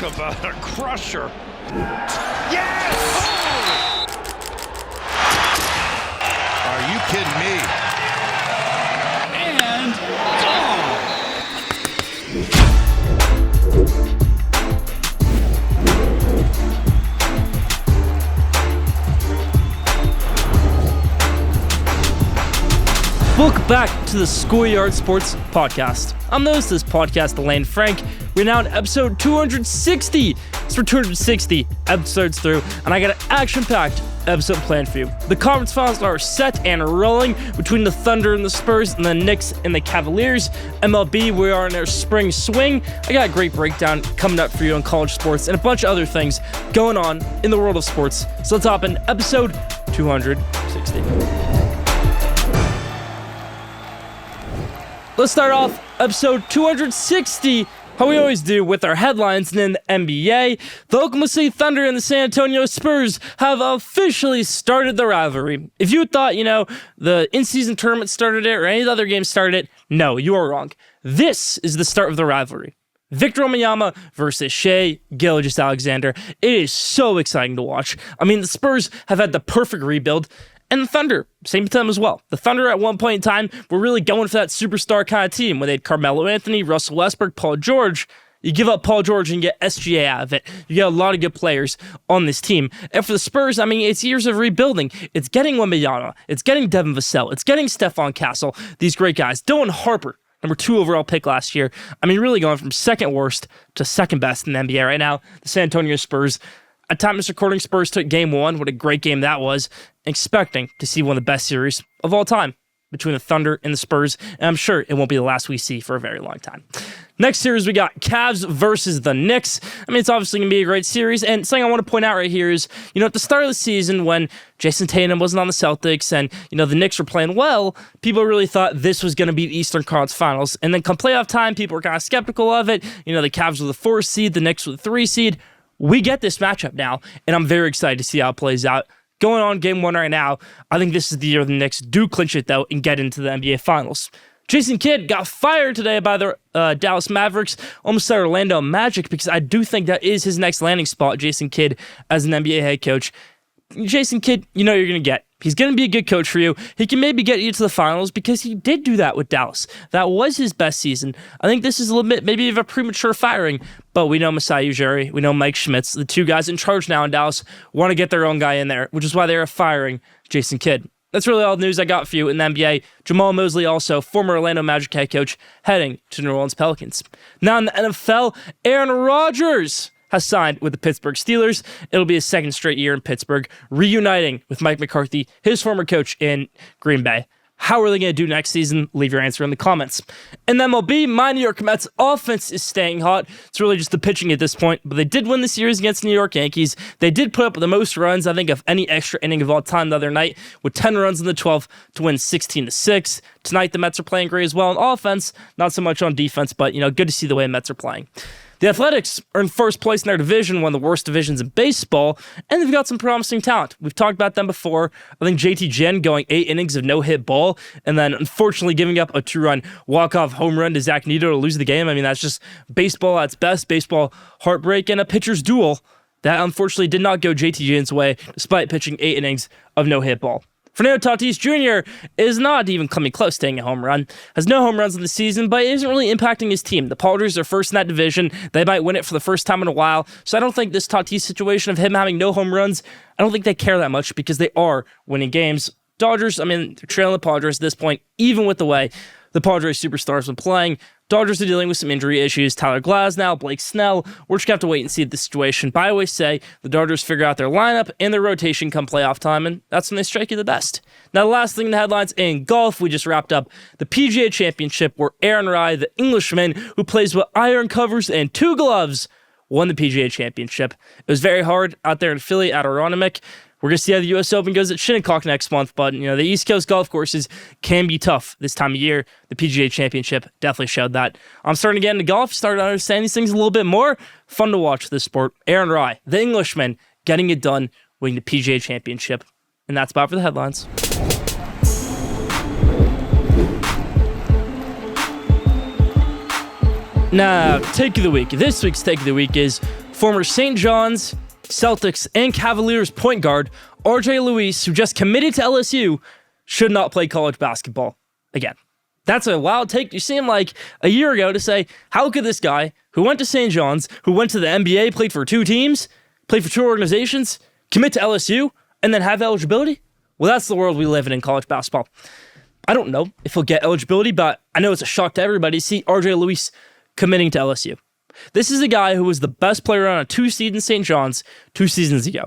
Talk about a crusher. Yes! Oh! Are you kidding me? And gone! Welcome back to the Schoolyard Sports podcast. I'm the host of this podcast, Elaine Frank. We're now on episode 260. So we're 260 episodes through, and I got an action-packed episode planned for you. The conference finals are set and rolling between the Thunder and the Spurs and the Knicks and the Cavaliers. MLB, we are in our spring swing. I got a great breakdown coming up for you on college sports and a bunch of other things going on in the world of sports. So let's hop in episode 260. Let's start off episode 260, how we always do, with our headlines. And in the NBA, the Oklahoma City Thunder and the San Antonio Spurs have officially started the rivalry. If you thought, the in-season tournament started it or any of the other games started it, no, you are wrong. This is the start of the rivalry. Victor Wembanyama versus Shai Gilgeous-Alexander. It is so exciting to watch. I mean, the Spurs have had the perfect rebuild. And the Thunder, same with them as well. The Thunder at one point in time were really going for that superstar kind of team when they had Carmelo Anthony, Russell Westbrook, Paul George. You give up Paul George and get SGA out of it. You get a lot of good players on this team. And for the Spurs, I mean, it's years of rebuilding. It's getting Wembanyama. It's getting Devin Vassell. It's getting Stephon Castle. These great guys. Dylan Harper, number 2 overall pick last year. I mean, really going from second worst to second best in the NBA right now. The San Antonio Spurs. At time of this recording, Spurs took game 1. What a great game that was. Expecting to see one of the best series of all time between the Thunder and the Spurs. And I'm sure it won't be the last we see for a very long time. Next series, we got Cavs versus the Knicks. I mean, it's obviously going to be a great series. And something I want to point out right here is, at the start of the season when Jason Tatum wasn't on the Celtics and, the Knicks were playing well, people really thought this was going to be the Eastern Conference Finals. And then come playoff time, people were kind of skeptical of it. The Cavs were the 4 seed, the Knicks were the 3 seed. We get this matchup now, and I'm very excited to see how it plays out. Going on game 1 right now, I think this is the year the Knicks do clinch it, though, and get into the NBA Finals. Jason Kidd got fired today by the Dallas Mavericks, almost said Orlando Magic, because I do think that is his next landing spot, Jason Kidd, as an NBA head coach. Jason Kidd, you're going to get. He's going to be a good coach for you. He can maybe get you to the finals because he did do that with Dallas. That was his best season. I think this is a little bit maybe of a premature firing, but we know Masai Ujiri, we know Mike Schmitz, the 2 guys in charge now in Dallas, want to get their own guy in there, which is why they are firing Jason Kidd. That's really all the news I got for you in the NBA. Jamal Mosley, also former Orlando Magic head coach, heading to New Orleans Pelicans. Now in the NFL, Aaron Rodgers has signed with the Pittsburgh Steelers. It'll be his 2nd straight year in Pittsburgh, reuniting with Mike McCarthy, his former coach in Green Bay. How are they going to do next season? Leave your answer in the comments. In the MLB, my New York Mets offense is staying hot. It's really just the pitching at this point, but they did win the series against the New York Yankees. They did put up the most runs, I think, of any extra inning of all time the other night, with 10 runs in the 12th to win 16-6. Tonight, the Mets are playing great as well on offense, not so much on defense, but, good to see the way the Mets are playing. The Athletics are in first place in their division, one of the worst divisions in baseball, and they've got some promising talent. We've talked about them before. I think JT Jen going 8 innings of no-hit ball, and then unfortunately giving up a 2-run walk-off home run to Zach Neto to lose the game. I mean, that's just baseball at its best, baseball heartbreak, and a pitcher's duel that unfortunately did not go JT Jen's way, despite pitching 8 innings of no-hit ball. Fernando Tatis Jr. is not even coming close to hitting a home run. Has no home runs in the season, but isn't really impacting his team. The Padres are first in that division. They might win it for the first time in a while. So I don't think this Tatis situation of him having no home runs, I don't think they care that much because they are winning games. Dodgers, they're trailing the Padres at this point, even with the way the Padres superstars have been playing. Dodgers are dealing with some injury issues. Tyler Glasnow, Blake Snell. We're just going to have to wait and see the situation. But I always say the Dodgers figure out their lineup and their rotation come playoff time, and that's when they strike you the best. Now, the last thing in the headlines in golf, we just wrapped up the PGA Championship where Aaron Rai, the Englishman who plays with iron covers and 2 gloves, won the PGA Championship. It was very hard out there in Philly at Aronimink. We're going to see how the U.S. Open goes at Shinnecock next month, but the East Coast golf courses can be tough this time of year. The PGA Championship definitely showed that. I'm starting to get into golf, starting to understand these things a little bit more. Fun to watch this sport. Aaron Rai, the Englishman, getting it done, winning the PGA Championship. And that's about for the headlines. Now, take of the week. This week's take of the week is former St. John's, Celtics, and Cavaliers point guard R.J. Luis, who just committed to LSU, should not play college basketball again. That's a wild take. You seem like a year ago to say, how could this guy who went to St. John's, who went to the NBA, played for 2 teams, played for 2 organizations, commit to LSU, and then have eligibility? Well, that's the world we live in college basketball. I don't know if he'll get eligibility, but I know it's a shock to everybody to see R.J. Luis committing to LSU. This is a guy who was the best player on a 2-seed in St. John's 2 seasons ago.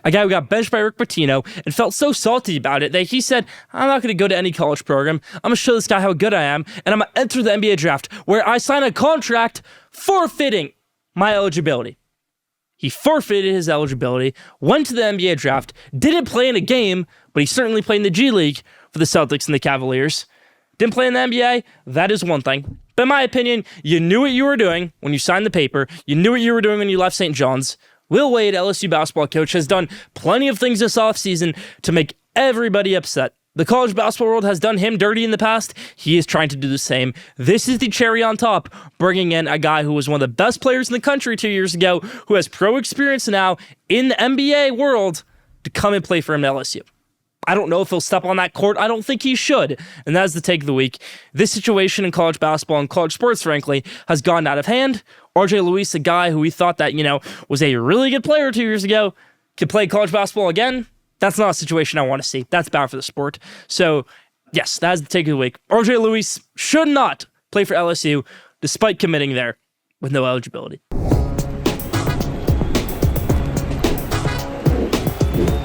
A guy who got benched by Rick Pitino and felt so salty about it that he said, I'm not going to go to any college program. I'm going to show this guy how good I am, and I'm going to enter the NBA draft where I sign a contract forfeiting my eligibility. He forfeited his eligibility, went to the NBA draft, didn't play in a game, but he certainly played in the G League for the Celtics and the Cavaliers. Didn't play in the NBA? That is one thing. But in my opinion, you knew what you were doing when you signed the paper. You knew what you were doing when you left St. John's. Will Wade, LSU basketball coach, has done plenty of things this offseason to make everybody upset. The college basketball world has done him dirty in the past. He is trying to do the same. This is the cherry on top, bringing in a guy who was one of the best players in the country 2 years ago, who has pro experience now in the NBA world, to come and play for him at LSU. I don't know if he'll step on that court. I don't think he should. And that's the take of the week. This situation in college basketball and college sports, frankly, has gone out of hand. R.J. Luis, a guy who we thought that, was a really good player 2 years ago, could play college basketball again. That's not a situation I want to see. That's bad for the sport. So, yes, that is the take of the week. R.J. Luis should not play for LSU, despite committing there with no eligibility.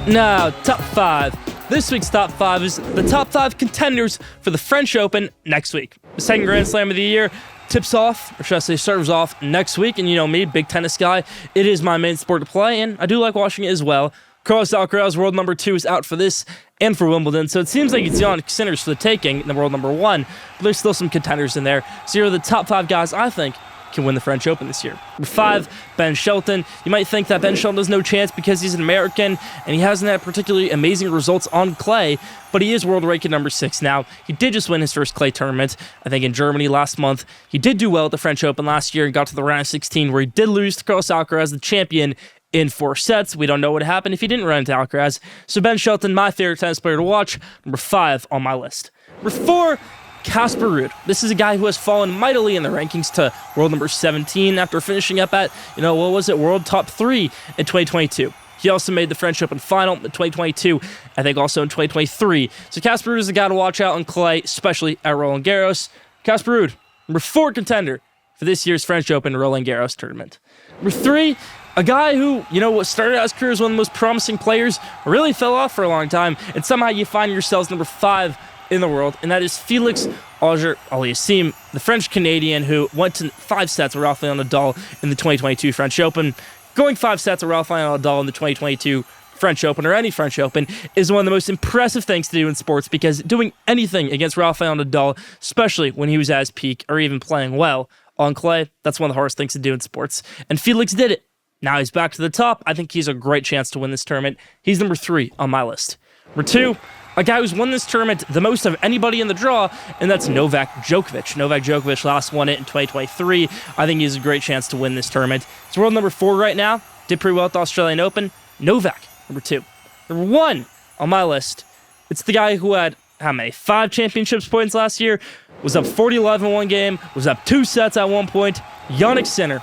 Now, top 5. This week's top 5 is the top 5 contenders for the French Open next week. The second Grand Slam of the year tips off, or should I say serves off, next week. And you know me, big tennis guy, it is my main sport to play, and I do like watching it as well. Carlos Alcaraz, world number 2, is out for this and for Wimbledon, so it seems like it's Yannick Sinner's for the taking in the world number 1, but there's still some contenders in there. So here are the top 5 guys I think can win the French Open this year. Number 5, Ben Shelton. You might think that Ben Shelton has no chance because he's an American and he hasn't had particularly amazing results on clay, but he is world ranking number 6 now. He did just win his first clay tournament, I think in Germany last month. He did do well at the French Open last year and got to the round of 16 where he did lose to Carlos Alcaraz, the champion, in 4 sets. We don't know what happened if he didn't run into Alcaraz. So Ben Shelton, my favorite tennis player to watch, number 5 on my list. Number 4, Casper Ruud. This is a guy who has fallen mightily in the rankings to world number 17 after finishing up at, world top 3 in 2022. He also made the French Open final in 2022, I think also in 2023. So Casper Ruud is a guy to watch out on clay, especially at Roland Garros. Casper Ruud, number 4 contender for this year's French Open Roland Garros tournament. Number 3, a guy who, started out his career as one of the most promising players, really fell off for a long time, and somehow you find yourselves number 5 in the world, and that is Felix Auger-Aliassime, the French-Canadian who went to 5 sets with Rafael Nadal in the 2022 French Open. Going 5 sets with Rafael Nadal in the 2022 French Open, or any French Open, is one of the most impressive things to do in sports, because doing anything against Rafael Nadal, especially when he was at his peak or even playing well on clay, that's one of the hardest things to do in sports. And Felix did it. Now he's back to the top. I think he's a great chance to win this tournament. He's number 3 on my list. Number 2, a guy who's won this tournament the most of anybody in the draw, and that's Novak Djokovic. Novak Djokovic last won it in 2023. I think he has a great chance to win this tournament. He's world number 4 right now. Did pretty well at the Australian Open. Novak, number 2. Number 1 on my list, it's the guy who had, 5 championships points last year, was up 40-11 in one game, was up 2 sets at one point. Yannick Sinner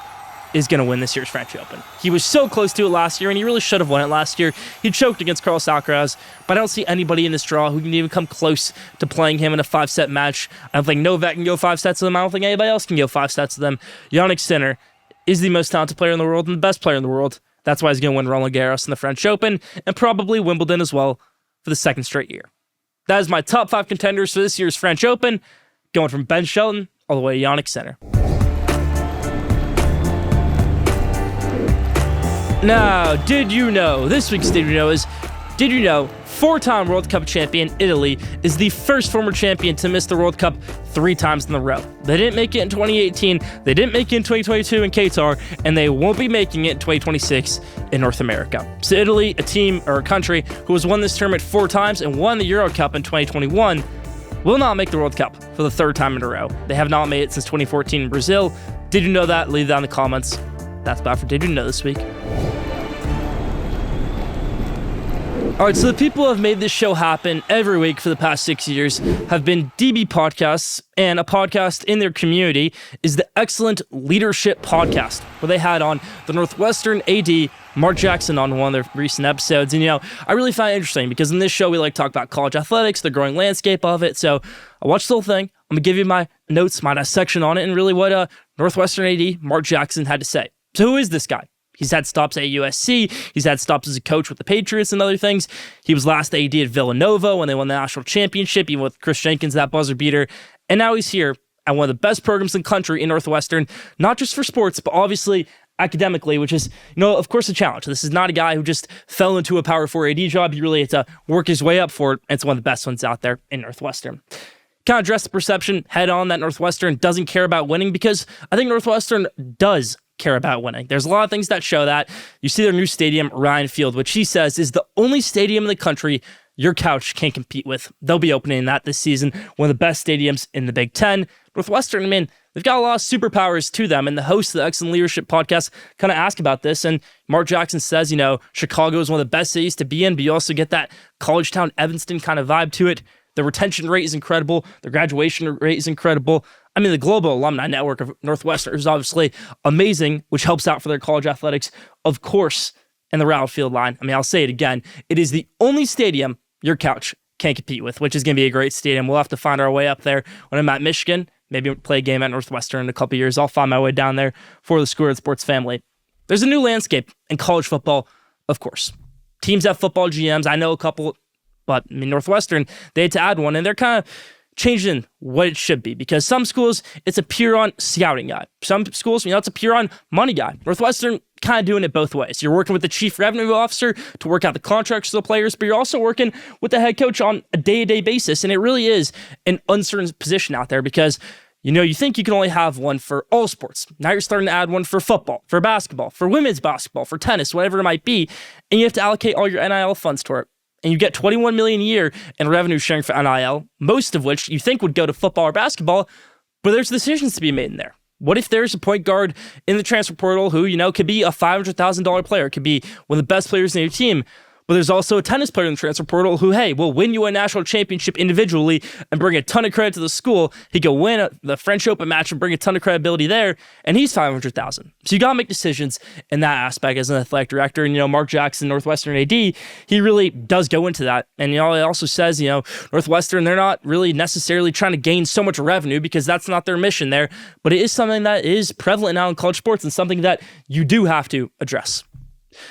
is going to win this year's French Open. He was so close to it last year, and he really should have won it last year. He choked against Carlos Alcaraz, but I don't see anybody in this draw who can even come close to playing him in a 5-set match. I don't think Novak can go 5 sets with him. I don't think anybody else can go 5 sets with him. Yannick Sinner is the most talented player in the world and the best player in the world. That's why he's going to win Roland Garros in the French Open, and probably Wimbledon as well for the 2nd straight year. That is my top 5 contenders for this year's French Open, going from Ben Shelton all the way to Yannick Sinner. Now, did you know, this week's Did You Know is, did you know 4-time World Cup champion Italy is the first former champion to miss the World Cup 3 times in a row? They didn't make it in 2018, they didn't make it in 2022 in Qatar, and they won't be making it in 2026 in North America. So Italy, a team or a country who has won this tournament 4 times and won the Euro Cup in 2021, will not make the World Cup for the 3rd time in a row. They have not made it since 2014 in Brazil. Did you know that? Leave that in the comments. That's about for Did You Know this week. All right, so the people who have made this show happen every week for the past 6 years have been DB Podcasts, and a podcast in their community is the Excellent Leadership Podcast, where they had on the Northwestern AD, Mark Jackson, on one of their recent episodes. And, I really find it interesting because in this show, we like to talk about college athletics, the growing landscape of it. So I watched the whole thing. I'm going to give you my notes, my dissection on it, and really what Northwestern AD, Mark Jackson, had to say. So who is this guy? He's had stops at USC. He's had stops as a coach with the Patriots and other things. He was last AD at Villanova when they won the national championship, even with Chris Jenkins, that buzzer beater. And now he's here at one of the best programs in the country in Northwestern, not just for sports, but obviously academically, which is, of course, a challenge. This is not a guy who just fell into a Power 4 AD job. He really had to work his way up for it, and it's one of the best ones out there in Northwestern. Kind of address the perception head on that Northwestern doesn't care about winning, because I think Northwestern does care about winning. There's a lot of things that show that. You see their new stadium, Ryan Field, which he says is the only stadium in the country your couch can't compete with. They'll be opening that this season, one of the best stadiums in the Big Ten. Northwestern, they've got a lot of superpowers to them, and the host of the Excellent Leadership Podcast kind of asked about this, and Mark Jackson says, Chicago is one of the best cities to be in, but you also get that college town, Evanston kind of vibe to it. The retention rate is incredible. The graduation rate is incredible. The global alumni network of Northwestern is obviously amazing, which helps out for their college athletics, of course, and the Rowell Field line. I'll say it again. It is the only stadium your couch can't compete with, which is going to be a great stadium. We'll have to find our way up there when I'm at Michigan. Maybe play a game at Northwestern in a couple years. I'll find my way down there for the Schoolyard Sports family. There's a new landscape in college football, of course. Teams have football GMs. I know a couple, but Northwestern, they had to add one, and they're kind of changing what it should be, because some schools, it's a pure on scouting guy. Some schools, it's a pure on money guy. Northwestern kind of doing it both ways. You're working with the chief revenue officer to work out the contracts of the players, but you're also working with the head coach on a day-to-day basis, and it really is an uncertain position out there, because you think you can only have one for all sports. Now you're starting to add one for football, for basketball, for women's basketball, for tennis, whatever it might be, and you have to allocate all your NIL funds to it. And you get $21 million a year in revenue sharing for NIL, most of which you think would go to football or basketball, but there's decisions to be made in there. What if there's a point guard in the transfer portal who, could be a $500,000 player, could be one of the best players in your team, but there's also a tennis player in the transfer portal who, hey, will win you a national championship individually and bring a ton of credit to the school. He could win the French Open match and bring a ton of credibility there, and he's $500,000. So you got to make decisions in that aspect as an athletic director. And, Mark Jackson, Northwestern AD, he really does go into that. And, he also says, Northwestern, they're not really necessarily trying to gain so much revenue, because that's not their mission there, but it is something that is prevalent now in college sports and something that you do have to address.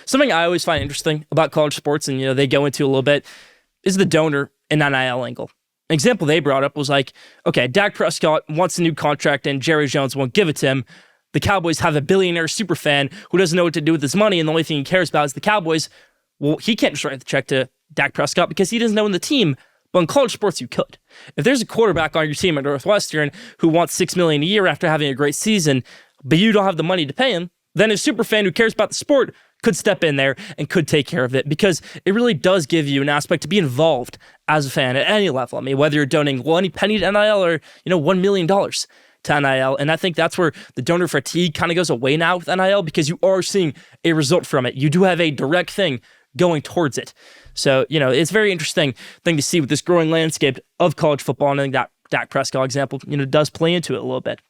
Something I always find interesting about college sports, and they go into a little bit, is the donor and NIL angle. An example they brought up was like, okay, Dak Prescott wants a new contract and Jerry Jones won't give it to him. The Cowboys have a billionaire superfan who doesn't know what to do with his money, and the only thing he cares about is the Cowboys. Well, he can't just write the check to Dak Prescott because he doesn't know in the team. But in college sports, you could. If there's a quarterback on your team at Northwestern who wants $6 million a year after having a great season, but you don't have the money to pay him, then a superfan who cares about the sport could step in there and could take care of it, because it really does give you an aspect to be involved as a fan at any level. Whether you're donating one penny to NIL or, $1 million to NIL. And I think that's where the donor fatigue kind of goes away now with NIL, because you are seeing a result from it. You do have a direct thing going towards it. So, it's a very interesting thing to see with this growing landscape of college football. And I think that Dak Prescott example, does play into it a little bit.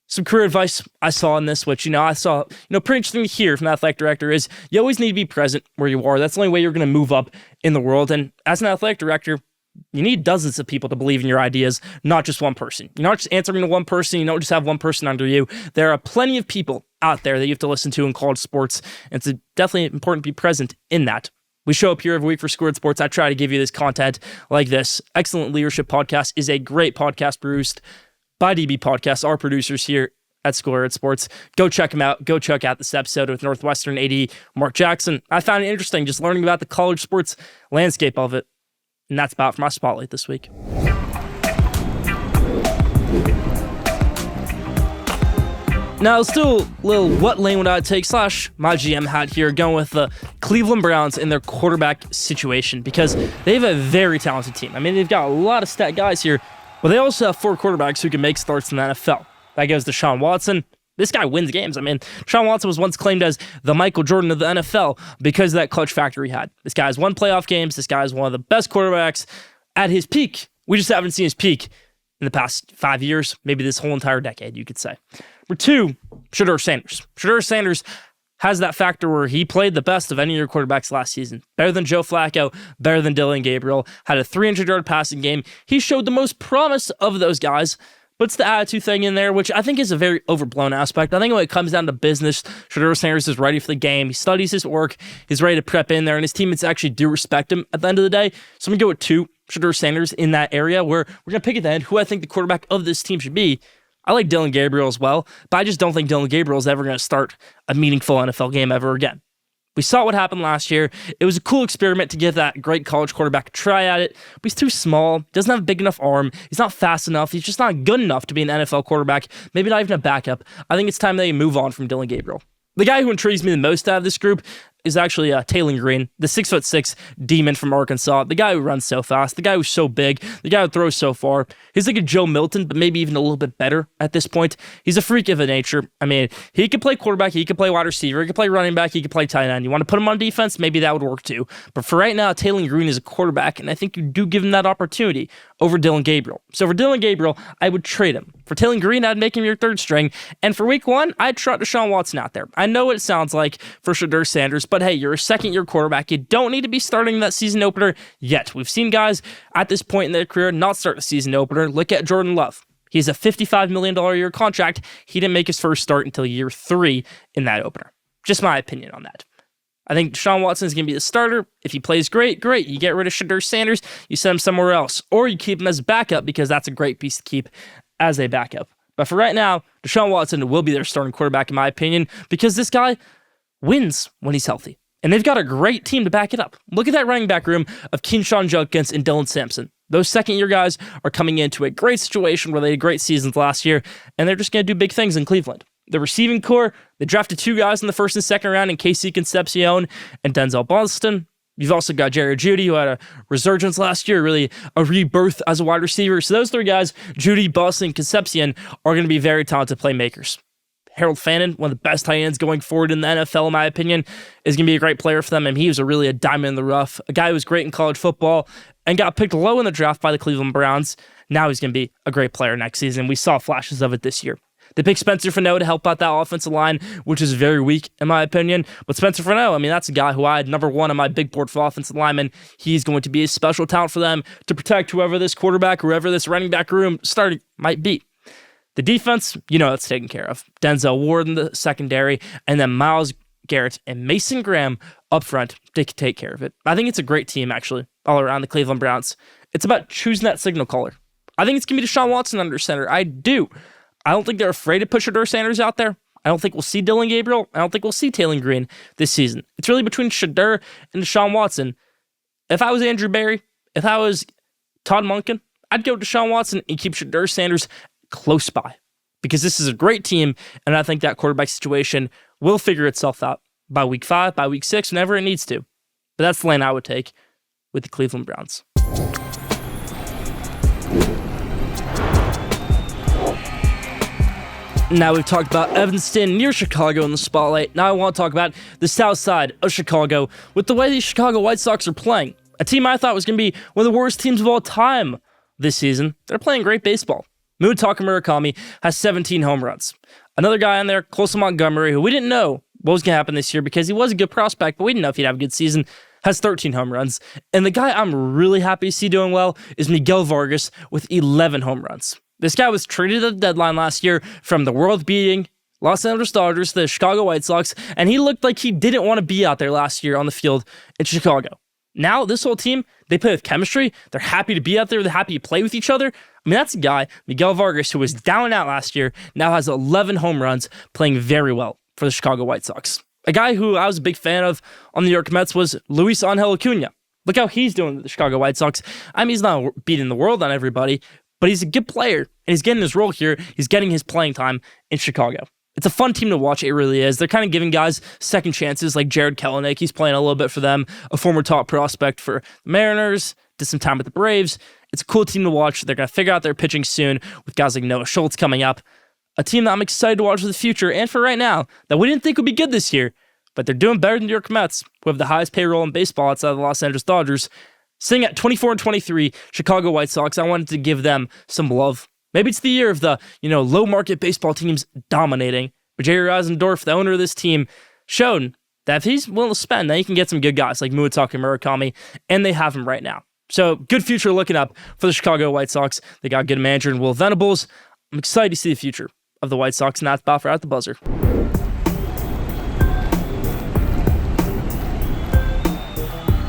Some career advice I saw in this, which, I saw, pretty interesting to hear from the athletic director, is you always need to be present where you are. That's the only way you're going to move up in the world. And as an athletic director, you need dozens of people to believe in your ideas, not just one person. You're not just answering to one person. You don't just have one person under you. There are plenty of people out there that you have to listen to in college sports. And it's definitely important to be present in that. We show up here every week for Schoolyard Sports. I try to give you this content like this. Excellent Leadership Podcast is a great podcast produced by DB Podcasts, our producers here at Schoolyard Sports. Go check them out. Go check out this episode with Northwestern AD Mark Jackson. I found it interesting just learning about the college sports landscape of it. And that's about for my spotlight this week. Now, still a little what lane would I take / my GM hat here, going with the Cleveland Browns in their quarterback situation, because they have a very talented team. They've got a lot of stat guys here, but they also have 4 quarterbacks who can make starts in the NFL. That goes to Deshaun Watson, This guy wins games. I mean, Deshaun Watson was once claimed as the Michael Jordan of the NFL because of that clutch factor he had. This guy has won playoff games. This guy is one of the best quarterbacks at his peak. We just haven't seen his peak in the past 5 years, maybe this whole entire decade, you could say. Number 2, Shedeur Sanders. Shedeur Sanders has that factor where he played the best of any of your quarterbacks last season. Better than Joe Flacco, better than Dylan Gabriel, had a 300-yard passing game. He showed the most promise of those guys. But it's the attitude thing in there, which I think is a very overblown aspect. I think when it comes down to business, Shedeur Sanders is ready for the game. He studies his work. He's ready to prep in there, and his teammates actually do respect him at the end of the day. So I'm going to go with 2, Shedeur Sanders in that area, where we're going to pick at the end who I think the quarterback of this team should be. I like Dylan Gabriel as well, but I just don't think Dylan Gabriel is ever going to start a meaningful NFL game ever again. We saw what happened last year. It was a cool experiment to give that great college quarterback a try at it, but he's too small, doesn't have a big enough arm, he's not fast enough, he's just not good enough to be an NFL quarterback, maybe not even a backup. I think it's time they move on from Dylan Gabriel. The guy who intrigues me the most out of this group is actually Taylor Green, the 6'6" demon from Arkansas, the guy who runs so fast, the guy who's so big, the guy who throws so far. He's like a Joe Milton, but maybe even a little bit better at this point. He's a freak of a nature. I mean, he could play quarterback, he could play wide receiver, he could play running back, he could play tight end. You want to put him on defense? Maybe that would work too. But for right now, Taylor Green is a quarterback, and I think you do give him that opportunity over Dylan Gabriel. So for Dylan Gabriel, I would trade him. For Taylor Green, I'd make him your third string. And for week 1, I'd trot Deshaun Watson out there. I know what it sounds like for Shedeur Sanders, but hey, you're a second-year quarterback. You don't need to be starting that season opener yet. We've seen guys at this point in their career not start the season opener. Look at Jordan Love. He's a $55 million a year contract. He didn't make his first start until year 3 in that opener. Just my opinion on that. I think Deshaun Watson is going to be the starter. If he plays great. You get rid of Shedeur Sanders, you send him somewhere else. Or you keep him as a backup because that's a great piece to keep as a backup. But for right now, Deshaun Watson will be their starting quarterback in my opinion because this guy wins when he's healthy. And they've got a great team to back it up. Look at that running back room of Keyshawn Judkins and Dylan Sampson. Those second-year guys are coming into a great situation where they had great seasons last year, and they're just going to do big things in Cleveland. The receiving core, they drafted 2 guys in the first and second round in Casey Concepcion and Denzel Boston. You've also got Jerry Jeudy, who had a resurgence last year, really a rebirth as a wide receiver. So those 3 guys, Jeudy, Boston, and Concepcion, are going to be very talented playmakers. Harold Fannin, one of the best tight ends going forward in the NFL, in my opinion, is going to be a great player for them. And he was a diamond in the rough, a guy who was great in college football and got picked low in the draft by the Cleveland Browns. Now he's going to be a great player next season. We saw flashes of it this year. They picked Spencer Fano to help out that offensive line, which is very weak, in my opinion. But Spencer Fano, I mean, that's a guy who I had number 1 on my big board for offensive linemen. He's going to be a special talent for them to protect whoever this quarterback, whoever this running back room starting might be. The defense, it's taken care of. Denzel Ward in the secondary, and then Myles Garrett and Mason Graham up front to take care of it. I think it's a great team, actually, all around the Cleveland Browns. It's about choosing that signal caller. I think it's going to be Deshaun Watson under center. I do. I don't think they're afraid to push Shedeur Sanders out there. I don't think we'll see Dylan Gabriel. I don't think we'll see Taylor Green this season. It's really between Shedeur and Deshaun Watson. If I was Andrew Berry, if I was Todd Monken, I'd go Deshaun Watson and keep Shedeur Sanders close by because this is a great team, and I think that quarterback situation will figure itself out by week 5, by week 6, whenever it needs to. But that's the lane I would take with the Cleveland Browns. Now we've talked about Evanston near Chicago in the spotlight. Now I want to talk about the south side of Chicago with the way these Chicago White Sox are playing. A team I thought was going to be one of the worst teams of all time this season. They're playing great baseball. Munetaka Murakami has 17 home runs. Another guy on there, Colson Montgomery, who we didn't know what was going to happen this year because he was a good prospect, but we didn't know if he'd have a good season, has 13 home runs. And the guy I'm really happy to see doing well is Miguel Vargas with 11 home runs. This guy was traded at the deadline last year from the world-beating Los Angeles Dodgers to the Chicago White Sox, and he looked like he didn't want to be out there last year on the field in Chicago. Now, this whole team, they play with chemistry. They're happy to be out there. They're happy to play with each other. I mean, that's a guy, Miguel Vargas, who was down and out last year, now has 11 home runs, playing very well for the Chicago White Sox. A guy who I was a big fan of on the New York Mets was Luis Angel Acuna. Look how he's doing with the Chicago White Sox. I mean, he's not beating the world on everybody, but he's a good player, and he's getting his role here. He's getting his playing time in Chicago. It's a fun team to watch. It really is. They're kind of giving guys second chances, like Jared Kelenic. He's playing a little bit for them, a former top prospect for the Mariners, did some time with the Braves. It's a cool team to watch. They're going to figure out their pitching soon with guys like Noah Schultz coming up. a team that I'm excited to watch for the future and for right now that we didn't think would be good this year, but they're doing better than the New York Mets, who have the highest payroll in baseball outside of the Los Angeles Dodgers. Sitting at 24-23, Chicago White Sox, I wanted to give them some love. Maybe it's the year of the, low market baseball teams dominating. But Jerry Eisendorf, the owner of this team, shown that if he's willing to spend, then he can get some good guys like Muatake Murakami, and they have him right now. So good future looking up for the Chicago White Sox. They got a good manager in Will Venables. I'm excited to see the future of the White Sox, and that's about for At the Buzzer.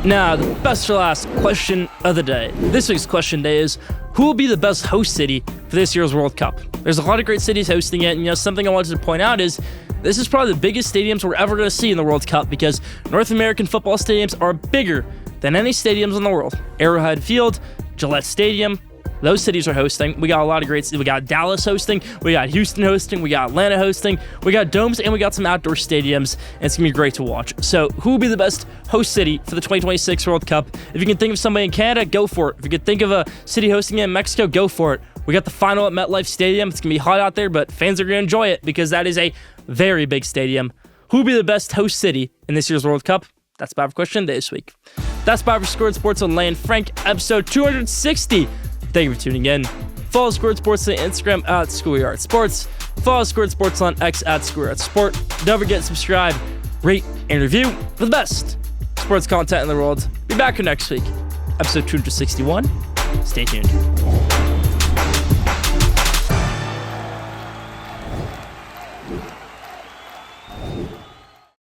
Now, the best for last question of the day. This week's question day is, who will be the best host city for this year's World Cup? There's a lot of great cities hosting it, and something I wanted to point out is this is probably the biggest stadiums we're ever going to see in the World Cup because North American football stadiums are bigger than any stadiums in the world. Arrowhead Field, Gillette Stadium, those cities are hosting. We got a lot of great cities. We got Dallas hosting, we got Houston hosting, we got Atlanta hosting, we got domes, and we got some outdoor stadiums, and it's going to be great to watch. So who will be the best host city for the 2026 World Cup? If you can think of somebody in Canada, go for it. If you can think of a city hosting it in Mexico, go for it. We got the final at MetLife Stadium. It's going to be hot out there, but fans are going to enjoy it because that is a very big stadium. Who will be the best host city in this year's World Cup? That's about for question day this week. That's about for Schoolyard Sports on Lane Frank, episode 260. Thank you for tuning in. Follow Schoolyard Sports on Instagram at Schoolyard Sports. Follow Schoolyard Sports on X at Schoolyard Sport. Don't forget to subscribe, rate, and review for the best sports content in the world. Be back here next week. Episode 261. Stay tuned.